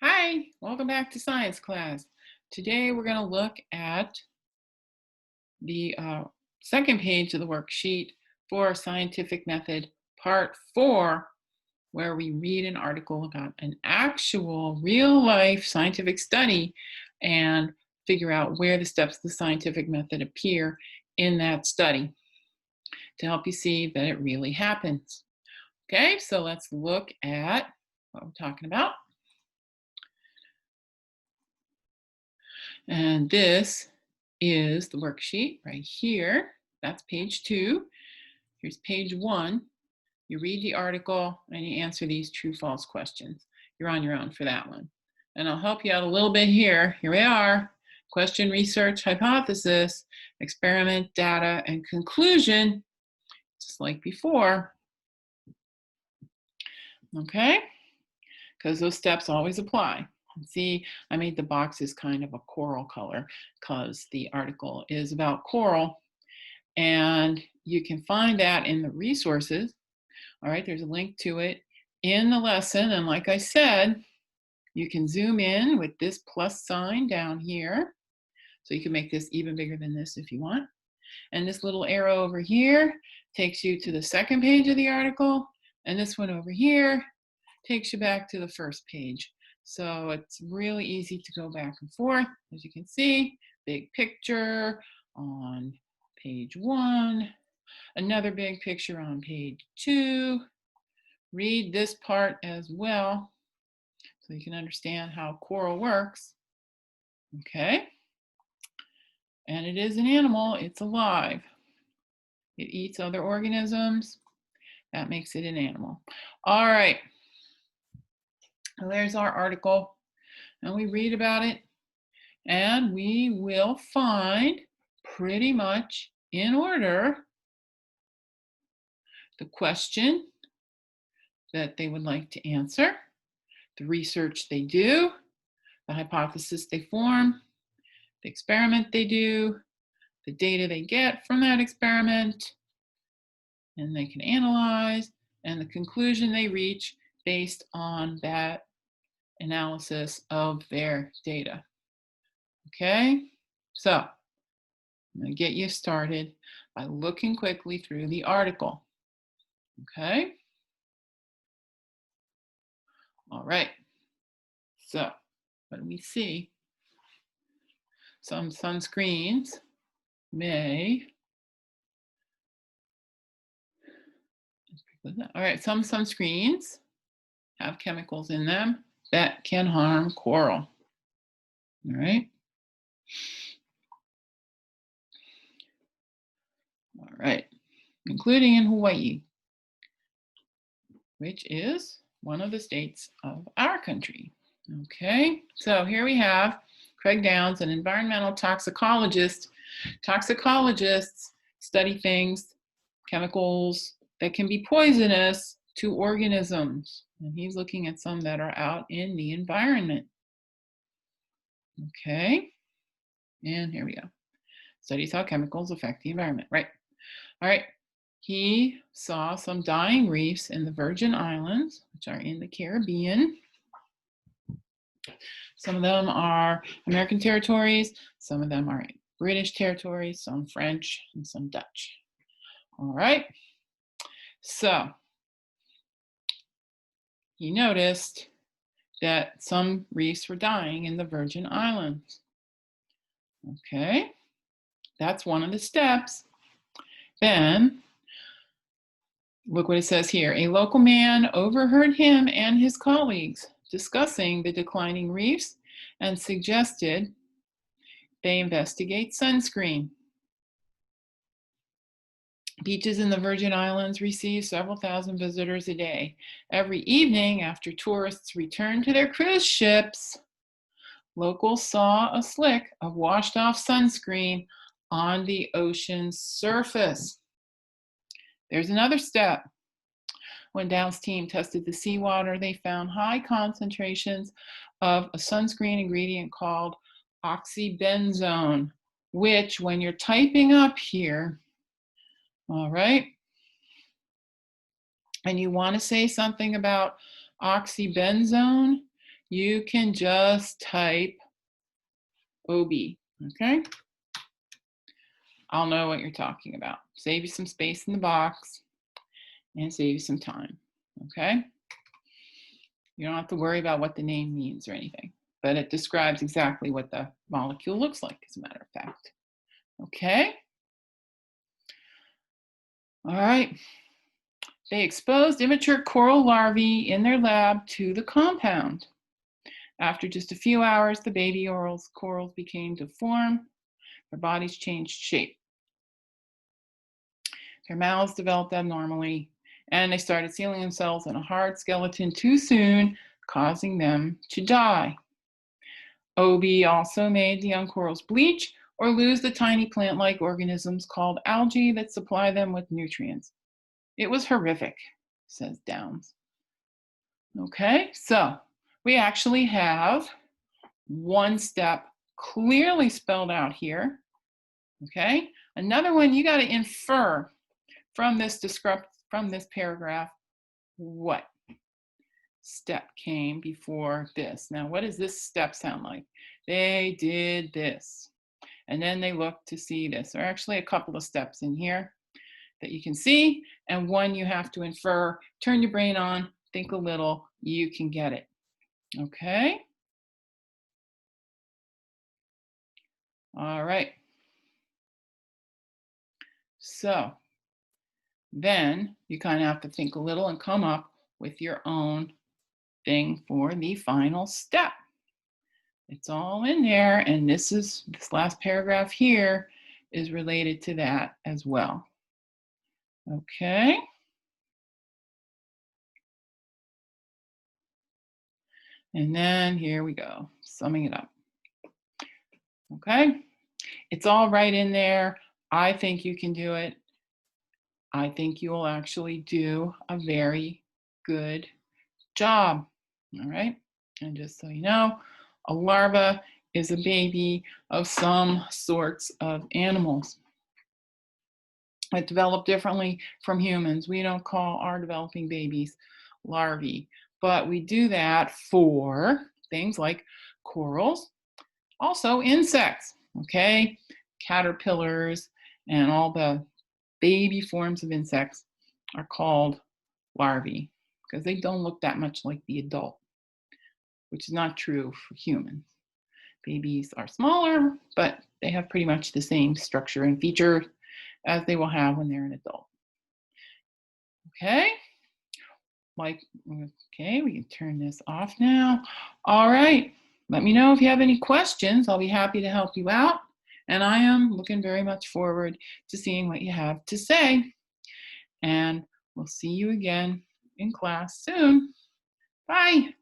Hi, welcome back to science class. Today we're going to look at the second page of the worksheet for scientific method part 4, where we read an article about an actual real life scientific study and figure out where the steps of the scientific method appear in that study to help you see that it really happens. Okay, so let's look at what we're talking about. And this is the worksheet right here. That's page 2. Here's page 1. You read the article and you answer these true false questions. You're on your own for that one. And I'll help you out a little bit here. Here we are. Question, research, hypothesis, experiment, data, and conclusion, just like before. Okay? Because those steps always apply. See, I made the boxes kind of a coral color because the article is about coral. And you can find that in the resources. All right, there's a link to it in the lesson. And like I said, you can zoom in with this plus sign down here. So you can make this even bigger than this if you want. And this little arrow over here takes you to the second page of the article. And this one over here takes you back to the first page. So it's really easy to go back and forth. As you can see, big picture on page 1, another big picture on page 2. Read this part as well so you can understand how coral works. Okay? And it is an animal, it's alive. It eats other organisms. That makes it an animal. All right. Well, there's our article. And we read about it. And we will find pretty much in order the question that they would like to answer, the research they do, the hypothesis they form, the experiment they do, the data they get from that experiment, and they can analyze, and the conclusion they reach based on that analysis of their data. Okay, so I'm going to get you started by looking quickly through the article. Okay, all right, so what do we see? Some sunscreens may, all right, some sunscreens have chemicals in them that can harm coral. All right. All right, including in Hawaii, which is one of the states of our country. Okay, so here we have Craig Downs, an environmental toxicologist. Toxicologists study things, chemicals that can be poisonous to organisms. And he's looking at some that are out in the environment. Okay, and here we go. Studies how chemicals affect the environment, right? All right, he saw some dying reefs in the Virgin Islands, which are in the Caribbean. Some of them are American territories, some of them are British territories, some French, and some Dutch. All right, so he noticed that some reefs were dying in the Virgin Islands. Okay, that's one of the steps. Then, look what it says here. A local man overheard him and his colleagues discussing the declining reefs and suggested they investigate sunscreen. Beaches in the Virgin Islands receive several thousand visitors a day. Every evening, after tourists return to their cruise ships, locals saw a slick of washed off sunscreen on the ocean's surface. There's another step. When Downs' team tested the seawater, they found high concentrations of a sunscreen ingredient called oxybenzone, which when you're typing up here, all right, and you want to say something about oxybenzone, you can just type OB, okay? I'll know what you're talking about. Save you some space in the box and save you some time, okay? You don't have to worry about what the name means or anything, but it describes exactly what the molecule looks like, as a matter of fact. Okay? All right. They exposed immature coral larvae in their lab to the compound. After just a few hours, the baby corals became deformed. Their bodies changed shape. Their mouths developed abnormally, and they started sealing themselves in a hard skeleton too soon, causing them to die. OB also made the young corals bleach or lose the tiny plant-like organisms called algae that supply them with nutrients. It was horrific, says Downs. Okay, so we actually have one step clearly spelled out here. Okay, another one you got to infer from this paragraph what step came before this. Now, what does this step sound like? They did this, and then they looked to see this. There are actually a couple of steps in here that you can see, and one you have to infer. Turn your brain on, think a little, you can get it. Okay? All right. So then you kind of have to think a little and come up with your own thing for the final step. It's all in there, and this last paragraph here is related to that as well. Okay? And then here we go, summing it up. Okay? It's all right in there. I think you can do it. I think you will actually do a very good job. All right? And just so you know, a larva is a baby of some sorts of animals that develop differently from humans. We don't call our developing babies larvae, but we do that for things like corals, also insects, okay? Caterpillars and all the baby forms of insects are called larvae because they don't look that much like the adult, which is not true for humans. Babies are smaller, but they have pretty much the same structure and feature as they will have when they're an adult. Okay? Okay, we can turn this off now. All right, let me know if you have any questions. I'll be happy to help you out. And I am looking very much forward to seeing what you have to say. And we'll see you again in class soon. Bye.